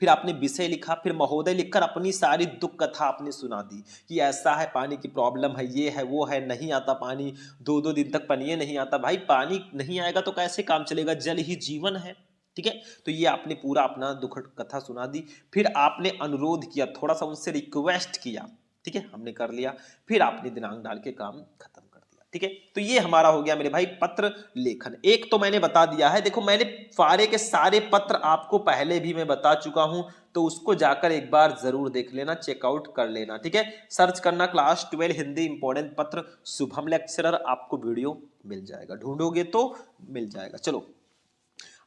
फिर आपने विषय लिखा, फिर महोदय लिखकर अपनी सारी दुख कथा आपने सुना दी कि ऐसा है, पानी की प्रॉब्लम है, ये है वो है, नहीं आता पानी, 2-2 दिन तक पानी नहीं आता। भाई पानी नहीं आएगा तो कैसे काम चलेगा, जल ही जीवन है। ठीक है, तो ये आपने पूरा अपना दुख कथा सुना दी। फिर आपने अनुरोध किया, थोड़ा सा उनसे रिक्वेस्ट किया, ठीक है, हमने कर लिया, फिर आपने दिनांक डाल के काम खत्म कर दिया। ठीक है, तो ये हमारा हो गया मेरे भाई पत्र लेखन। एक तो मैंने बता दिया है, देखो मैंने सारे के सारे पत्र आपको पहले भी मैं बता चुका हूं, तो उसको जाकर एक बार जरूर देख लेना, चेकआउट कर लेना। ठीक है, सर्च करना क्लास 12 हिंदी इंपॉर्टेंट पत्र शुभम लेक्चरर, आपको वीडियो मिल जाएगा, ढूंढोगे तो मिल जाएगा। चलो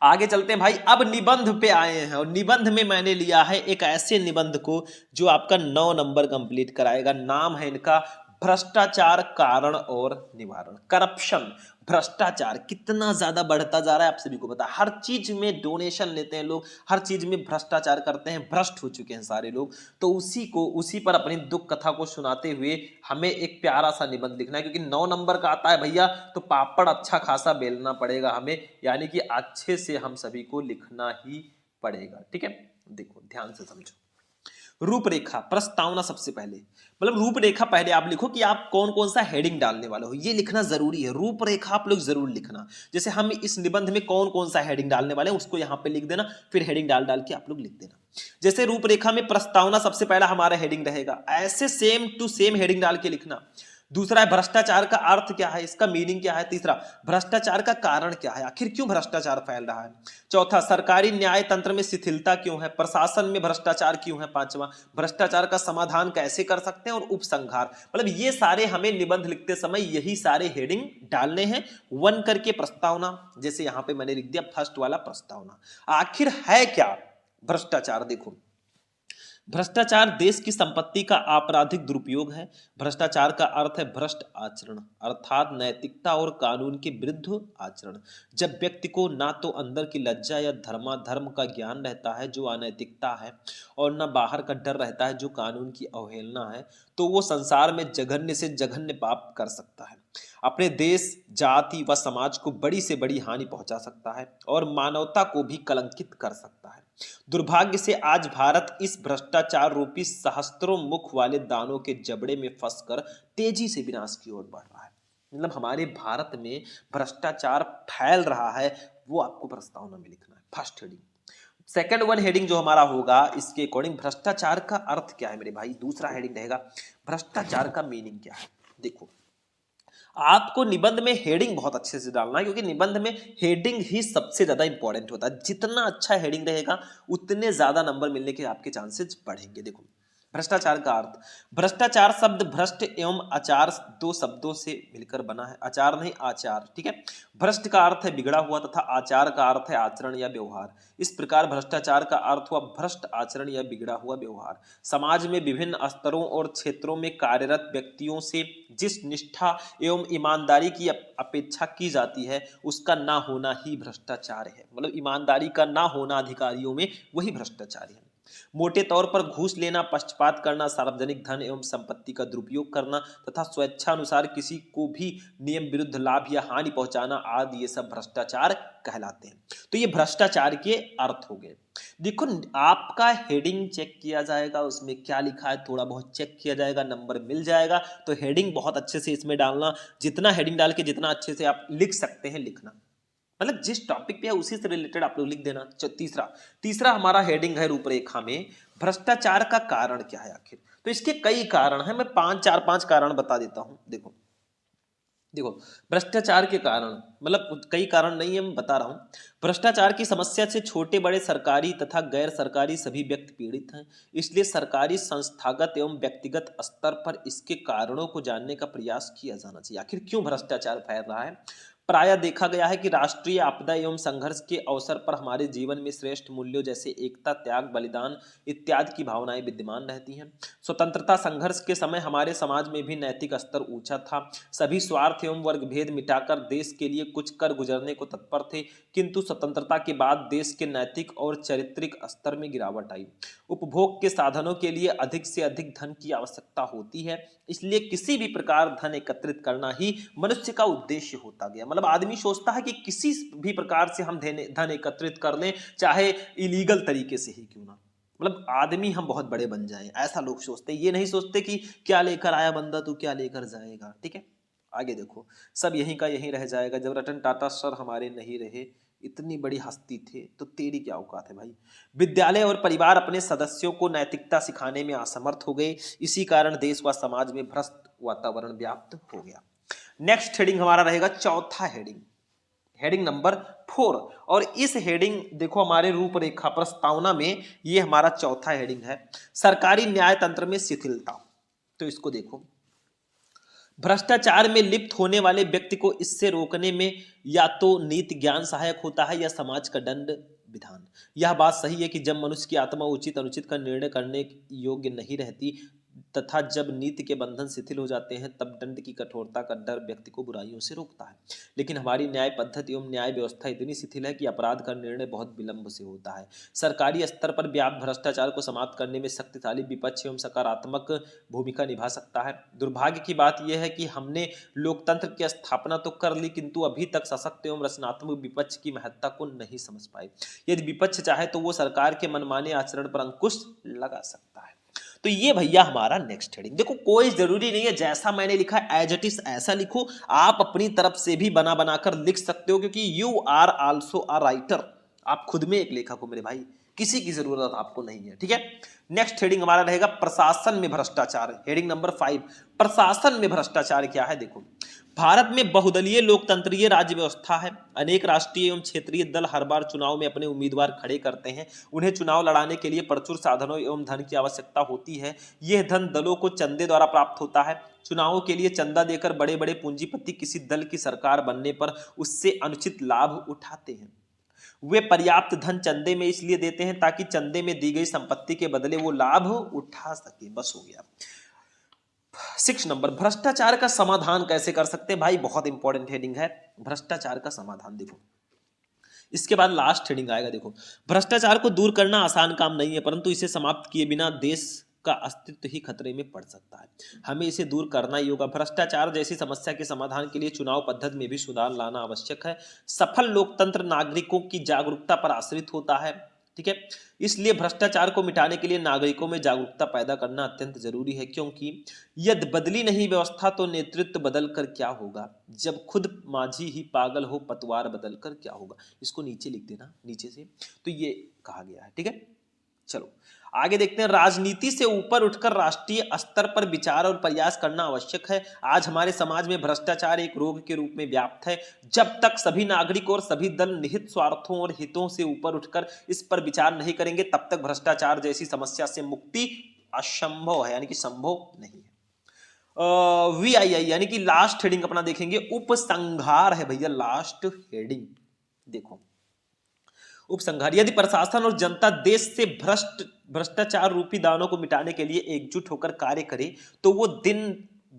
आगे चलते हैं भाई, अब निबंध पे आए हैं, और निबंध में मैंने लिया है एक ऐसे निबंध को जो आपका 9 नंबर कंप्लीट कराएगा। नाम है इनका भ्रष्टाचार कारण और निवारण। करप्शन, भ्रष्टाचार कितना ज्यादा बढ़ता जा रहा है आप सभी को पता है, हर चीज में डोनेशन लेते हैं लोग, हर चीज में भ्रष्टाचार करते हैं, भ्रष्ट हो चुके हैं सारे लोग। तो उसी पर अपनी दुख कथा को सुनाते हुए हमें एक प्यारा सा निबंध लिखना है, क्योंकि 9 नंबर का आता है भैया, तो पापड़ अच्छा खासा बेलना पड़ेगा हमें, यानी कि अच्छे से हम सभी को लिखना ही पड़ेगा। ठीक है, देखो ध्यान से समझो। रूपरेखा, प्रस्तावना सबसे पहले, मतलब रूपरेखा पहले आप लिखो कि आप कौन कौन सा हेडिंग डालने वाले हो, ये लिखना जरूरी है। रूपरेखा आप लोग जरूर लिखना, जैसे हम इस निबंध में कौन कौन सा हेडिंग डालने वाले हैं उसको यहाँ पे लिख देना, फिर हेडिंग डाल डाल के आप लोग लिख देना। जैसे रूपरेखा में प्रस्तावना सबसे पहला हमारा हेडिंग रहेगा, ऐसे सेम टू सेम हेडिंग डाल के लिखना। दूसरा है भ्रष्टाचार का अर्थ क्या है, इसका मीनिंग क्या है। तीसरा, भ्रष्टाचार का कारण क्या है, आखिर क्यों भ्रष्टाचार फैल रहा है। चौथा, सरकारी न्याय तंत्र में शिथिलता क्यों है, प्रशासन में भ्रष्टाचार क्यों है। पांचवा, भ्रष्टाचार का समाधान कैसे कर सकते हैं, और उपसंहार। मतलब ये सारे हमें निबंध लिखते समय यही सारे हेडिंग डालने हैं। 1 करके प्रस्तावना, जैसे यहां पे मैंने लिख दिया फर्स्ट वाला प्रस्तावना। आखिर है क्या भ्रष्टाचार, देखो भ्रष्टाचार देश की संपत्ति का आपराधिक दुरुपयोग है। भ्रष्टाचार का अर्थ है भ्रष्ट आचरण, अर्थात नैतिकता और कानून के विरुद्ध आचरण। जब व्यक्ति को ना तो अंदर की लज्जा या धर्माधर्म का ज्ञान रहता है जो अनैतिकता है, और न बाहर का डर रहता है जो कानून की अवहेलना है, तो वो संसार में जघन्य से जघन्य पाप कर सकता है। अपने देश, जाति व समाज को बड़ी से बड़ी हानि पहुंचा सकता है और मानवता को भी कलंकित कर सकता है। दुर्भाग्य से आज भारत इस भ्रष्टाचार रूपी सहस्त्रों मुख वाले दानों के जबड़े में फंसकर तेजी से विनाश की ओर बढ़ रहा है। मतलब हमारे भारत में भ्रष्टाचार फैल रहा है, वो आपको प्रस्तावना में लिखना है। First heading. Second one heading जो हमारा होगा इसके अकॉर्डिंग, भ्रष्टाचार का अर्थ क्या है मेरे भाई। दूसरा हेडिंग रहेगा भ्रष्टाचार का मीनिंग क्या है। देखो, आपको निबंध में हेडिंग बहुत अच्छे से डालना है, क्योंकि निबंध में हेडिंग ही सबसे ज्यादा इंपॉर्टेंट होता है। जितना अच्छा हेडिंग रहेगा उतने ज्यादा नंबर मिलने के आपके चांसेस बढ़ेंगे। देखो, भ्रष्टाचार का अर्थ। भ्रष्टाचार शब्द भ्रष्ट एवं आचार दो शब्दों से मिलकर बना है। आचार नहीं, आचार, ठीक है। भ्रष्ट का अर्थ है बिगड़ा हुआ तथा आचार का अर्थ है आचरण या व्यवहार। इस प्रकार भ्रष्टाचार का अर्थ हुआ भ्रष्ट आचरण या बिगड़ा हुआ व्यवहार। समाज में विभिन्न स्तरों और क्षेत्रों में कार्यरत व्यक्तियों से जिस निष्ठा एवं ईमानदारी की अपेक्षा की जाती है उसका ना होना ही भ्रष्टाचार है। मतलब ईमानदारी का ना होना अधिकारियों में, वही भ्रष्टाचार है। मोटे तौर पर घूस लेना, पक्षपात करना, सार्वजनिक धन एवं संपत्ति का दुरुपयोग करना तथा स्वेच्छानुसार किसी को भी नियम विरुद्ध लाभ या हानि पहुंचाना आदि, ये सब भ्रष्टाचार कहलाते हैं। तो ये भ्रष्टाचार के अर्थ हो गए। देखो, आपका हेडिंग चेक किया जाएगा, उसमें क्या लिखा है थोड़ा बहुत चेक किया जाएगा, नंबर मिल जाएगा। तो हेडिंग बहुत अच्छे से इसमें डालना, जितना हेडिंग डाल के जितना अच्छे से आप लिख सकते हैं लिखना, मतलब जिस टॉपिक पे है उसी से रिलेटेड आप लोग लिख देना। तीसरा तीसरा हमारा हेडिंग है रूपरेखा में, भ्रष्टाचार का कारण क्या है आखिर। तो इसके कई कारण हैं, मैं पांच कारण बता देता हूं। देखो देखो भ्रष्टाचार के कारण, मतलब कई कारण नहीं है, मैं बता रहा हूं। भ्रष्टाचार की समस्या से छोटे बड़े सरकारी तथा गैर सरकारी सभी व्यक्ति पीड़ित हैं। इसलिए सरकारी, संस्थागत एवं व्यक्तिगत स्तर पर इसके कारणों को जानने का प्रयास किया जाना चाहिए। आखिर क्यों भ्रष्टाचार फैल रहा है। प्रायः देखा गया है कि राष्ट्रीय आपदा एवं संघर्ष के अवसर पर हमारे जीवन में श्रेष्ठ मूल्यों जैसे एकता, त्याग, बलिदान इत्यादि की भावनाएं विद्यमान रहती हैं। स्वतंत्रता संघर्ष के समय हमारे समाज में भी नैतिक स्तर ऊंचा था। सभी स्वार्थ एवं वर्ग भेद मिटाकर देश के लिए कुछ कर गुजरने को तत्पर थे। किंतु स्वतंत्रता के बाद देश के नैतिक और चारित्रिक स्तर में गिरावट आई। उपभोग के साधनों के लिए अधिक से अधिक धन की आवश्यकता होती है, इसलिए किसी भी प्रकार धन एकत्रित करना ही मनुष्य का उद्देश्य होता गया। मतलब आदमी सोचता है कि किसी भी प्रकार से हम धन एकत्रित कर लें, चाहे इलीगल तरीके से ही क्यों ना, मतलब आदमी हम बहुत बड़े बन जाएं, ऐसा लोग सोचते हैं। ये नहीं सोचते कि क्या लेकर आया बंदा तो क्या लेकर जाएगा। ठीक है, आगे देखो, सब यहीं का यहीं रह जाएगा। जब रतन टाटा सर हमारे नहीं रहे, इतनी बड़ी हस्ती थे, तो तेरी क्या औकात है भाई। विद्यालय और परिवार अपने सदस्यों को नैतिकता सिखाने में असमर्थ हो गए। इसी कारण देश व समाज में भ्रष्ट वातावरण व्याप्त हो गया। नेक्स्ट हेडिंग हमारा रहेगा चौथा हेडिंग, हेडिंग नंबर 4। और इस हेडिंग देखो हमारे रूपरेखा प्रस्तावना में, ये हमारा चौथा हेडिंग है, सरकारी न्याय तंत्र में शिथिलता। तो इसको देखो, भ्रष्टाचार में लिप्त होने वाले व्यक्ति को इससे रोकने में या तो नीति ज्ञान सहायक होता है या समाज का दंड विधान। यह बात सही है कि जब मनुष्य की आत्मा उचित अनुचित का निर्णय करने योग्य नहीं रहती तथा जब नीति के बंधन शिथिल हो जाते हैं, तब दंड की कठोरता का डर व्यक्ति को बुराइयों से रोकता है। लेकिन हमारी न्याय पद्धति एवं न्याय व्यवस्था इतनी शिथिल है कि अपराध का निर्णय बहुत विलंब से होता है। सरकारी स्तर पर व्याप्त भ्रष्टाचार को समाप्त करने में शक्तिशाली विपक्ष एवं सकारात्मक भूमिका निभा सकता है। दुर्भाग्य की बात यह है कि हमने लोकतंत्र की स्थापना तो कर ली, किंतु अभी तक सशक्त एवं रचनात्मक विपक्ष की महत्ता को नहीं समझ पाए। यदि विपक्ष चाहे तो वो सरकार के मनमाने आचरण पर अंकुश लगा सकता है। तो ये भैया हमारा नेक्स्ट हेडिंग। देखो, कोई जरूरी नहीं है जैसा मैंने लिखा एज इट इज ऐसा लिखो, आप अपनी तरफ से भी बना बनाकर लिख सकते हो, क्योंकि you are also a writer. आप खुद में एक लेखक हो मेरे भाई, किसी की जरूरत आपको नहीं है। ठीक है, नेक्स्ट हेडिंग हमारा रहेगा प्रशासन में भ्रष्टाचार, हेडिंग नंबर 5। प्रशासन में भ्रष्टाचार क्या है। देखो, भारत में बहुदलीय लोकतंत्रीय राज्य व्यवस्था है। अनेक राष्ट्रीय एवं क्षेत्रीय दल हर बार चुनाव में अपने उम्मीदवार खड़े करते हैं। उन्हें चुनाव लड़ाने के लिए प्रचुर साधनों एवं धन की आवश्यकता होती है। यह धन दलों को चंदे द्वारा प्राप्त होता है। चुनावों के लिए चंदा देकर बड़े बड़े पूंजीपति किसी दल की सरकार बनने पर उससे अनुचित लाभ उठाते हैं। वे पर्याप्त धन चंदे में इसलिए देते हैं ताकि चंदे में दी गई संपत्ति के बदले वो लाभ उठा सके। बस हो गया। 6 नंबर, भ्रष्टाचार का समाधान कैसे कर सकते हैं भाई, बहुत इंपॉर्टेंट हेडिंग है भ्रष्टाचार का समाधान। देखो, इसके बाद लास्ट हेडिंग आएगा। देखो, भ्रष्टाचार को दूर करना आसान काम नहीं है, परंतु इसे समाप्त किए बिना देश का अस्तित्व ही खतरे में पड़ सकता है। हमें इसे दूर करना ही होगा। भ्रष्टाचार जैसी समस्या के समाधान के लिए चुनाव पद्धति में भी सुधार लाना आवश्यक है। सफल लोकतंत्र नागरिकों की जागरूकता पर आश्रित होता है, ठीक है। इसलिए भ्रष्टाचार को मिटाने के लिए नागरिकों में जागरूकता पैदा करना अत्यंत जरूरी है, क्योंकि यदि बदली नहीं व्यवस्था तो नेतृत्व बदल कर क्या होगा। जब खुद माझी ही पागल हो पतवार बदल कर क्या होगा। इसको नीचे लिख देना, नीचे से, तो ये कहा गया है, ठीक है। चलो आगे देखते हैं। राजनीति से ऊपर उठकर राष्ट्रीय स्तर पर विचार और प्रयास करना आवश्यक है। आज हमारे समाज में भ्रष्टाचार एक रोग के रूप में व्याप्त है। जब तक सभी नागरिक और सभी दल निहित स्वार्थों और हितों से ऊपर उठकर इस पर विचार नहीं करेंगे, तब तक भ्रष्टाचार जैसी समस्या से मुक्ति असंभव है, यानी कि संभव नहीं है। VII यानी कि लास्ट हेडिंग अपना देखेंगे, उपसंहार है भैया, लास्ट हेडिंग देखो। उपसंहार, यदि प्रशासन और जनता देश से भ्रष्टाचार रूपी दानों को मिटाने के लिए एकजुट होकर कार्य करे तो वो दिन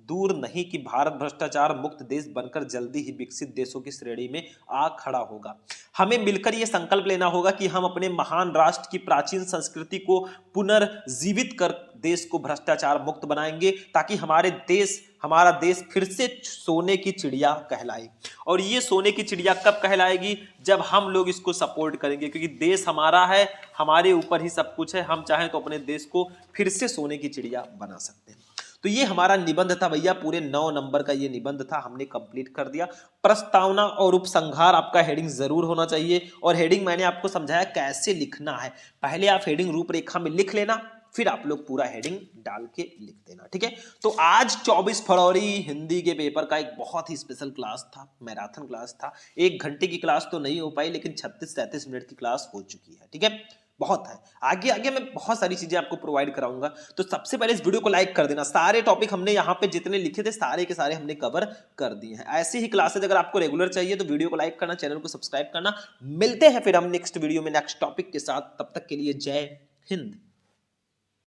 दूर नहीं कि भारत भ्रष्टाचार मुक्त देश बनकर जल्दी ही विकसित देशों की श्रेणी में आ खड़ा होगा। हमें मिलकर यह संकल्प लेना होगा कि हम अपने महान राष्ट्र की प्राचीन संस्कृति को पुनर्जीवित कर देश को भ्रष्टाचार मुक्त बनाएंगे, ताकि हमारा देश फिर से सोने की चिड़िया कहलाए। और ये सोने की चिड़िया कब कहलाएगी? जब हम लोग इसको सपोर्ट करेंगे, क्योंकि देश हमारा है, हमारे ऊपर ही सब कुछ है। हम चाहें तो अपने देश को फिर से सोने की चिड़िया बना सकते हैं। तो ये हमारा निबंध था भैया, पूरे 9 नंबर का ये निबंध था, हमने कंप्लीट कर दिया। प्रस्तावना और उपसंहार आपका हेडिंग जरूर होना चाहिए। और हेडिंग मैंने आपको समझाया कैसे लिखना है। पहले आप हेडिंग रूपरेखा में लिख लेना, फिर आप लोग पूरा हेडिंग डाल के लिख देना, ठीक है। तो आज 24 फरवरी हिंदी के पेपर का एक बहुत ही स्पेशल क्लास था, मैराथन क्लास था। 1 घंटे की क्लास तो नहीं हो पाई, लेकिन 36-37 मिनट की क्लास हो चुकी है, ठीक है। बहुत है, आगे आगे मैं बहुत सारी चीजें आपको प्रोवाइड कराऊंगा। तो सबसे पहले इस वीडियो को लाइक कर देना। सारे टॉपिक हमने यहाँ पे जितने लिखे थे सारे के सारे हमने कवर कर दिए हैं। ऐसी ही क्लासेज अगर आपको रेगुलर चाहिए तो वीडियो को लाइक करना, चैनल को सब्सक्राइब करना। मिलते हैं फिर हम नेक्स्ट वीडियो में नेक्स्ट टॉपिक के साथ। तब तक के लिए जय हिंद।